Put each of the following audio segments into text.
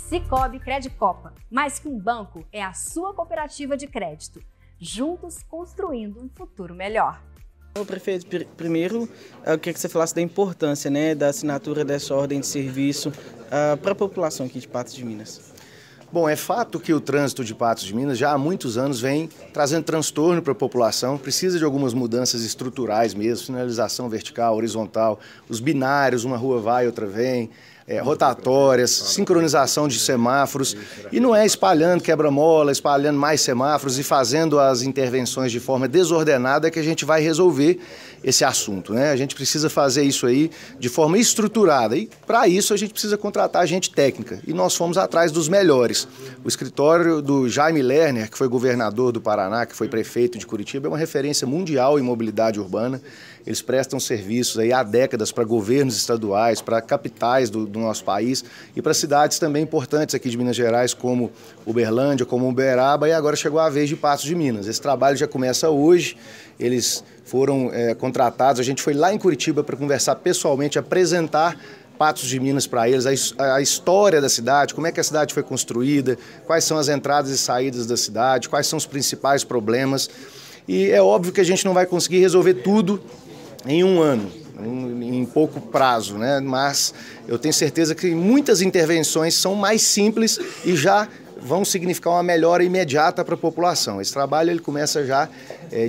Sicoob Credicopa, mais que um banco, é a sua cooperativa de crédito. Juntos construindo um futuro melhor. O prefeito, primeiro, eu queria que você falasse da importância, né, da assinatura dessa ordem de serviço para a população aqui de Patos de Minas. Bom, é fato que o trânsito de Patos de Minas já há muitos anos vem trazendo transtorno para a população, precisa de algumas mudanças estruturais mesmo, sinalização vertical, horizontal, os binários, uma rua vai, outra vem, rotatórias, sincronização de semáforos, e não é espalhando quebra-mola, espalhando mais semáforos e fazendo as intervenções de forma desordenada que a gente vai resolver esse assunto, né? A gente precisa fazer isso aí de forma estruturada e para isso a gente precisa contratar gente técnica e nós fomos atrás dos melhores. O escritório do Jaime Lerner, que foi governador do Paraná, que foi prefeito de Curitiba, é uma referência mundial em mobilidade urbana. Eles prestam serviços aí há décadas para governos estaduais, para capitais do nosso país e para cidades também importantes aqui de Minas Gerais, como Uberlândia, como Uberaba, e agora chegou a vez de Patos de Minas. Esse trabalho já começa hoje, eles foram contratados, a gente foi lá em Curitiba para conversar pessoalmente, apresentar Patos de Minas para eles, a história da cidade, como é que a cidade foi construída, quais são as entradas e saídas da cidade, quais são os principais problemas. E é óbvio que a gente não vai conseguir resolver tudo em um ano, em pouco prazo, né? Mas eu tenho certeza que muitas intervenções são mais simples e já vão significar uma melhora imediata para a população. Esse trabalho ele começa já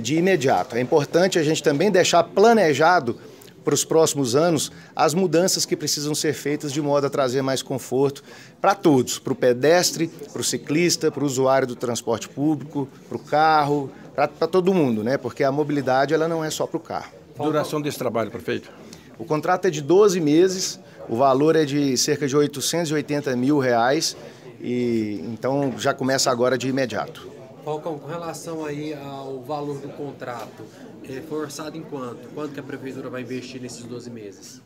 de imediato. É importante a gente também deixar planejado para os próximos anos as mudanças que precisam ser feitas de modo a trazer mais conforto para todos, para o pedestre, para o ciclista, para o usuário do transporte público, para o carro, para todo mundo, né? Porque a mobilidade ela não é só para o carro. Duração desse trabalho, prefeito? O contrato é de 12 meses, o valor é de cerca de R$880 mil, e então já começa agora de imediato. Falcão, com relação aí ao valor do contrato, foi orçado em quanto? Quanto que a prefeitura vai investir nesses 12 meses?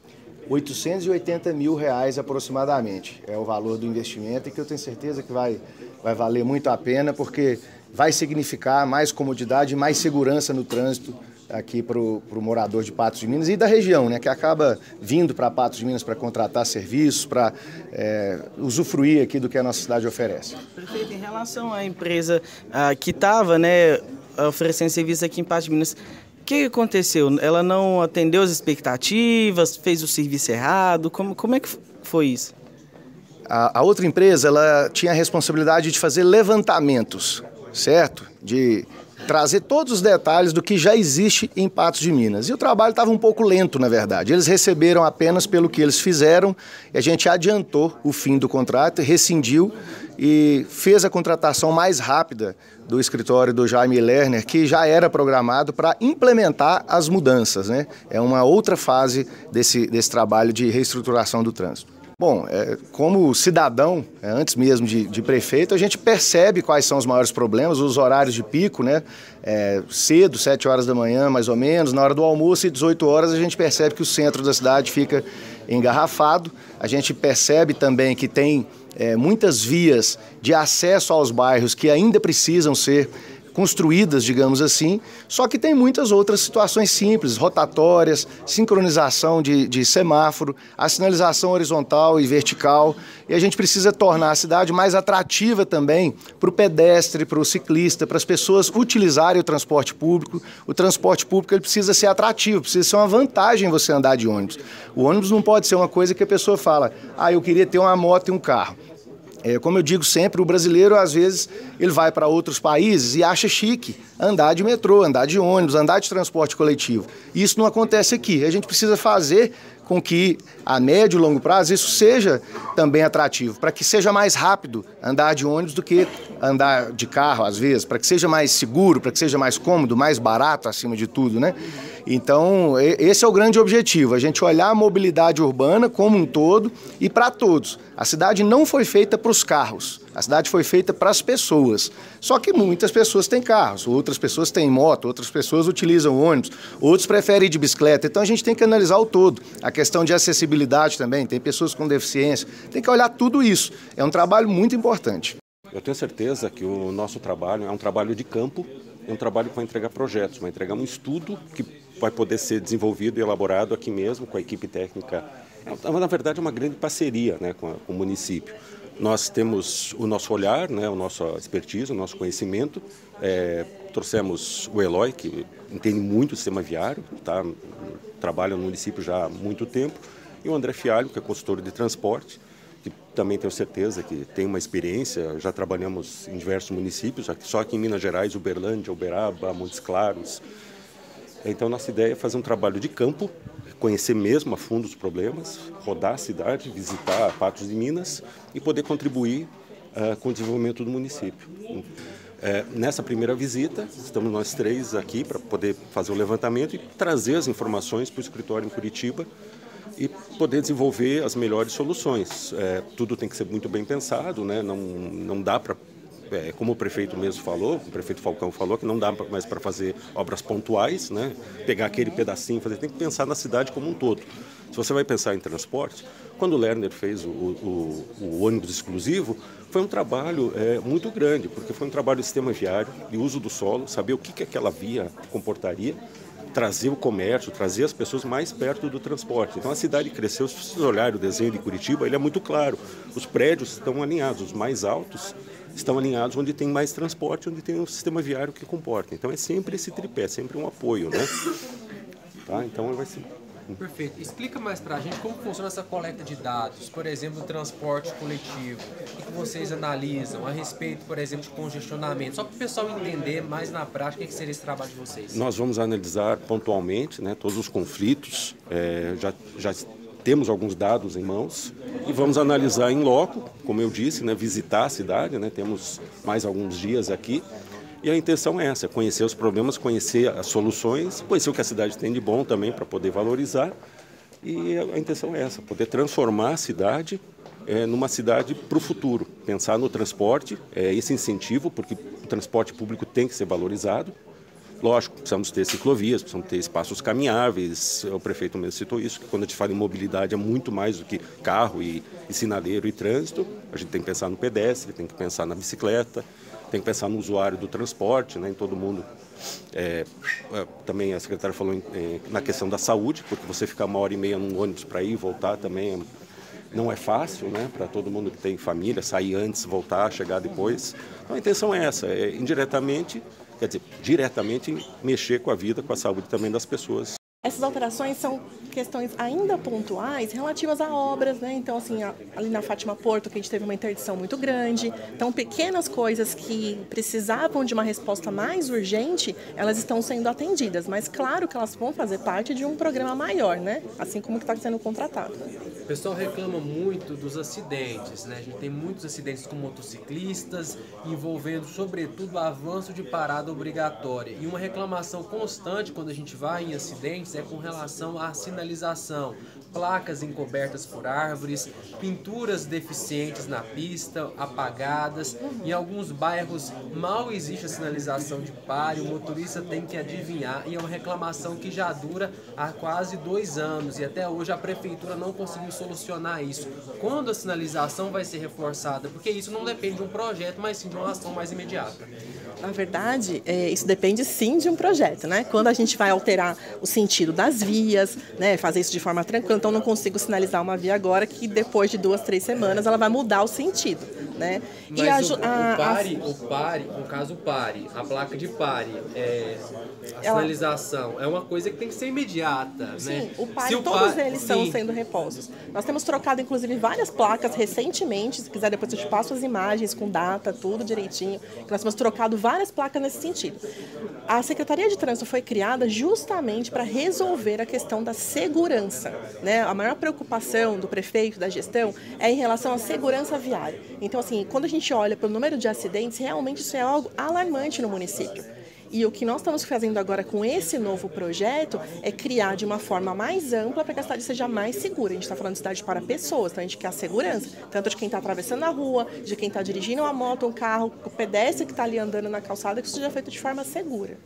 R$880 mil aproximadamente é o valor do investimento e que eu tenho certeza que vai valer muito a pena porque vai significar mais comodidade e mais segurança no trânsito aqui para o morador de Patos de Minas e da região, né, que acaba vindo para Patos de Minas para contratar serviços, para usufruir aqui do que a nossa cidade oferece. Prefeito, em relação à empresa que estava, né, oferecendo serviço aqui em Patos de Minas, o que aconteceu? Ela não atendeu as expectativas, fez o serviço errado? Como é que foi isso? A outra empresa ela tinha a responsabilidade de fazer levantamentos, certo? De trazer todos os detalhes do que já existe em Patos de Minas. E o trabalho estava um pouco lento, na verdade. Eles receberam apenas pelo que eles fizeram, e a gente adiantou o fim do contrato, rescindiu e fez a contratação mais rápida do escritório do Jaime Lerner, que já era programado para implementar as mudanças, né? É uma outra fase desse trabalho de reestruturação do trânsito. Bom, como cidadão, antes mesmo de prefeito, a gente percebe quais são os maiores problemas, os horários de pico, né? Cedo, 7 horas da manhã, mais ou menos, na hora do almoço e 18 horas a gente percebe que o centro da cidade fica engarrafado. A gente percebe também que tem muitas vias de acesso aos bairros que ainda precisam ser construídas, digamos assim, só que tem muitas outras situações simples, rotatórias, sincronização de semáforo, a sinalização horizontal e vertical, e a gente precisa tornar a cidade mais atrativa também para o pedestre, para o ciclista, para as pessoas utilizarem o transporte público. O transporte público ele precisa ser atrativo, precisa ser uma vantagem você andar de ônibus. O ônibus não pode ser uma coisa que a pessoa fala, eu queria ter uma moto e um carro. Como eu digo sempre, o brasileiro, às vezes, ele vai para outros países e acha chique andar de metrô, andar de ônibus, andar de transporte coletivo. Isso não acontece aqui. A gente precisa fazer com que, a médio e longo prazo, isso seja também atrativo, para que seja mais rápido andar de ônibus do que andar de carro, às vezes, para que seja mais seguro, para que seja mais cômodo, mais barato, acima de tudo, né? Então, esse é o grande objetivo, a gente olhar a mobilidade urbana como um todo e para todos. A cidade não foi feita para os carros, a cidade foi feita para as pessoas. Só que muitas pessoas têm carros, outras pessoas têm moto, outras pessoas utilizam ônibus, outros preferem ir de bicicleta. Então a gente tem que analisar o todo. A questão de acessibilidade também, tem pessoas com deficiência, tem que olhar tudo isso. É um trabalho muito importante. Eu tenho certeza que o nosso trabalho é um trabalho de campo, é um trabalho que vai entregar projetos, vai entregar um estudo que vai poder ser desenvolvido e elaborado aqui mesmo com a equipe técnica. Na verdade, é uma grande parceria, né, com o município. Nós temos o nosso olhar, né, a nossa expertise, o nosso conhecimento. Trouxemos o Eloy, que entende muito o sistema viário, tá? Trabalha no município já há muito tempo, e o André Fialho, que é consultor de transporte, que também tenho certeza que tem uma experiência. Já trabalhamos em diversos municípios, só aqui em Minas Gerais, Uberlândia, Uberaba, Montes Claros. Então, nossa ideia é fazer um trabalho de campo, conhecer mesmo a fundo os problemas, rodar a cidade, visitar Patos de Minas e poder contribuir com o desenvolvimento do município. Nessa primeira visita, estamos nós três aqui para poder fazer o levantamento e trazer as informações para o escritório em Curitiba e poder desenvolver as melhores soluções. Tudo tem que ser muito bem pensado, né? Não dá para... como o prefeito mesmo falou, o prefeito Falcão falou, que não dá mais para fazer obras pontuais, né? Pegar aquele pedacinho, tem que pensar na cidade como um todo. Se você vai pensar em transporte, quando o Lerner fez o ônibus exclusivo, foi um trabalho muito grande, porque foi um trabalho de sistema viário, de uso do solo, saber o que aquela via comportaria, trazer o comércio, trazer as pessoas mais perto do transporte. Então a cidade cresceu. Se vocês olharem o desenho de Curitiba, ele é muito claro. Os prédios estão alinhados, os mais altos estão alinhados onde tem mais transporte, onde tem um sistema viário que comporta. Então é sempre esse tripé, sempre um apoio, né? Tá? Então vai ser... Perfeito. Explica mais pra gente como funciona essa coleta de dados, por exemplo, do transporte coletivo. O que vocês analisam a respeito, por exemplo, de congestionamento? Só para o pessoal entender mais na prática o que seria esse trabalho de vocês. Nós vamos analisar pontualmente, né, todos os conflitos. Já temos alguns dados em mãos e vamos analisar em loco, como eu disse, né, visitar a cidade, né, temos mais alguns dias aqui. E a intenção é essa, conhecer os problemas, conhecer as soluções, conhecer o que a cidade tem de bom também para poder valorizar. E a intenção é essa, poder transformar a cidade numa cidade para o futuro. Pensar no transporte, esse incentivo, porque o transporte público tem que ser valorizado. Lógico, precisamos ter ciclovias, precisamos ter espaços caminháveis. O prefeito mesmo citou isso, que quando a gente fala em mobilidade é muito mais do que carro e sinaleiro e trânsito. A gente tem que pensar no pedestre, tem que pensar na bicicleta, tem que pensar no usuário do transporte, né, em todo mundo. Também a secretária falou na questão da saúde, porque você ficar 1h30 num ônibus para ir e voltar também não é fácil, né, para todo mundo que tem família, sair antes, voltar, chegar depois. Então a intenção é essa, indiretamente, quer dizer, diretamente mexer com a vida, com a saúde também das pessoas. Essas alterações são questões ainda pontuais relativas a obras, né? Então, assim, ali na Fátima Porto, que a gente teve uma interdição muito grande. Então, pequenas coisas que precisavam de uma resposta mais urgente, elas estão sendo atendidas. Mas, claro que elas vão fazer parte de um programa maior, né? Assim como que está sendo contratado. O pessoal reclama muito dos acidentes, né? A gente tem muitos acidentes com motociclistas, envolvendo, sobretudo, o avanço de parada obrigatória. E uma reclamação constante quando a gente vai em acidentes é com relação à sinalização, placas encobertas por árvores, pinturas deficientes na pista, apagadas. Em alguns bairros mal existe a sinalização de pare, o motorista tem que adivinhar, e é uma reclamação que já dura há quase 2 anos e até hoje a prefeitura não conseguiu solucionar isso. Quando a sinalização vai ser reforçada? Porque isso não depende de um projeto, mas sim de uma ação mais imediata. Na verdade, isso depende sim de um projeto, né? Quando a gente vai alterar o sentido das vias, né? Fazer isso de forma tranquila, então não consigo sinalizar uma via agora que depois de 2, 3 semanas ela vai mudar o sentido, né? Mas o pare, no caso o pare, a placa de pare, a sinalização é uma coisa que tem que ser imediata, sim, né? O pare, todos eles estão sendo repostos. Nós temos trocado, inclusive, várias placas recentemente, se quiser depois eu te passo as imagens com data, tudo direitinho, nós temos trocado várias placas nesse sentido. A Secretaria de Trânsito foi criada justamente para resolver a questão da segurança, né? A maior preocupação do prefeito, da gestão, é em relação à segurança viária. Então, assim, quando a gente olha para o número de acidentes, realmente isso é algo alarmante no município. E o que nós estamos fazendo agora com esse novo projeto é criar de uma forma mais ampla para que a cidade seja mais segura. A gente está falando de cidade para pessoas, então a gente quer a segurança, tanto de quem está atravessando a rua, de quem está dirigindo uma moto, um carro, o pedestre que está ali andando na calçada, que isso seja feito de forma segura.